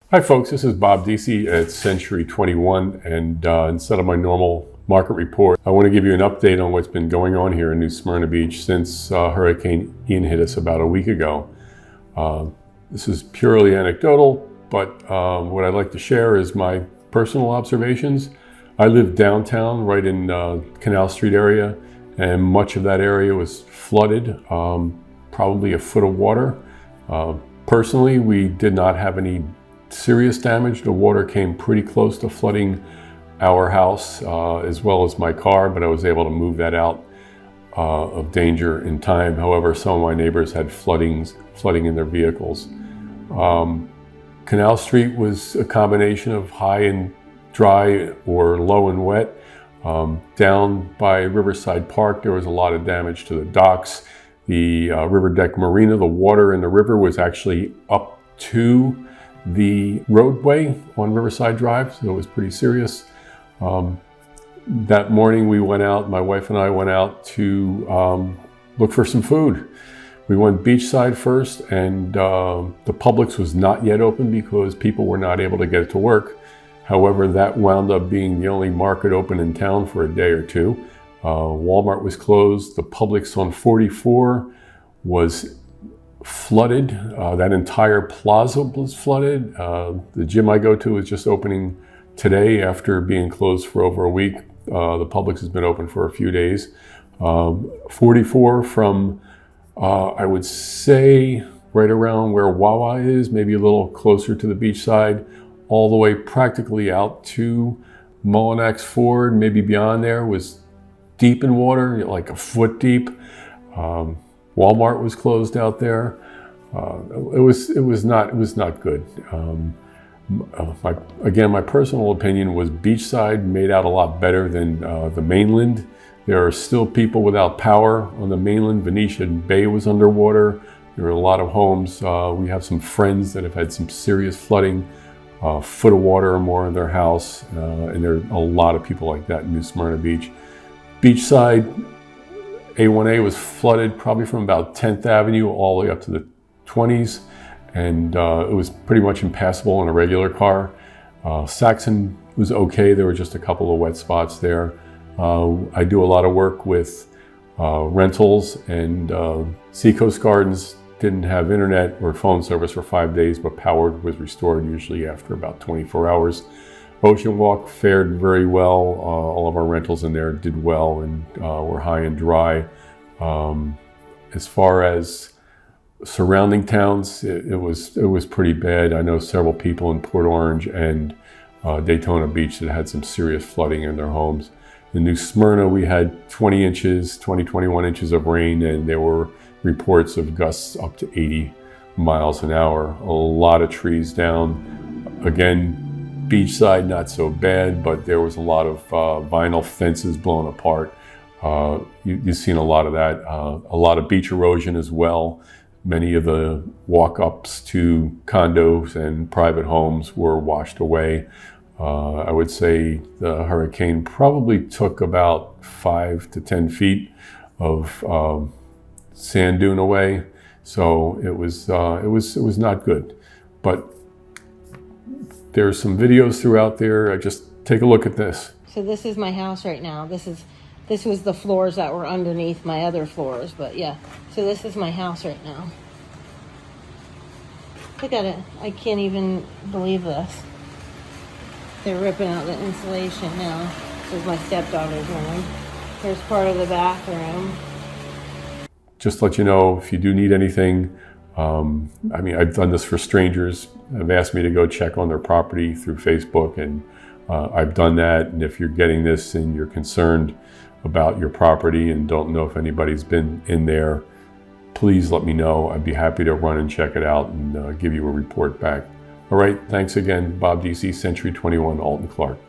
Hi folks, this is Bob DC at Century 21, and instead of my normal market report, I want to give you an update on what's been going on here in New Smyrna Beach since Hurricane Ian hit us about a week ago. This is purely anecdotal, but what I'd like to share is my personal observations. I live downtown, right in Canal Street area, and much of that area was flooded, probably a foot of water. Personally, we did not have any serious damage. The water came pretty close to flooding our house as well as my car, but I was able to move that out of danger in time. However, some of my neighbors had flooding in their vehicles. Canal Street was a combination of high and dry or low and wet. Down by Riverside Park, there was a lot of damage to the docks. The River Deck Marina, the water in the river was actually up to the roadway on Riverside Drive, so it was pretty serious. That morning we went out, my wife and I went out to look for some food. We went beachside first, and the Publix was not yet open because people were not able to get to work. However, that wound up being the only market open in town for a day or two. Walmart was closed. The Publix on 44 was flooded. That entire plaza was flooded. The gym I go to is just opening today after being closed for over a week. The Publix has been open for a few days. 44 from, I would say, right around where Wawa is, maybe a little closer to the beach side, all the way practically out to Mullinax Ford, maybe beyond there, was deep in water, like a foot deep. Walmart was closed out there. It was not good. My personal opinion was beachside made out a lot better than the mainland. There are still people without power on the mainland. Venetian Bay was underwater. There are a lot of homes. We have some friends that have had some serious flooding, a foot of water or more in their house, and there are a lot of people like that in New Smyrna Beach. Beachside, A1A was flooded probably from about 10th Avenue all the way up to the 20s, and it was pretty much impassable in a regular car. Saxon was okay. There were just a couple of wet spots there. I do a lot of work with rentals, and Seacoast Gardens didn't have internet or phone service for 5 days, but power was restored usually after about 24 hours. Ocean Walk fared very well. All of our rentals in there did well and were high and dry. As far as surrounding towns, it was pretty bad. I know several people in Port Orange and Daytona Beach that had some serious flooding in their homes. In New Smyrna, we had 21 inches of rain, and there were reports of gusts up to 80 miles an hour. A lot of trees down. Again, beachside, not so bad, but there was a lot of vinyl fences blown apart. You've seen a lot of that. A lot of beach erosion as well. Many of the walk-ups to condos and private homes were washed away. I would say the hurricane probably took about 5 to 10 feet of sand dune away. So it was not good. But there's some videos throughout there. Just take a look at this. So this is my house right now. This was the floors that were underneath my other floors, but yeah. So this is my house right now. Look at it. I can't even believe this. They're ripping out the insulation now. This is my stepdaughter's room. Here's part of the bathroom. Just to let you know, if you do need anything, I've done this for strangers. Have asked me to go check on their property through Facebook, and I've done that. And if you're getting this and you're concerned about your property and don't know if anybody's been in there, please let me know. I'd be happy to run and check it out and give you a report back. All right, thanks again. Bob DC, Century 21, Alton Clark.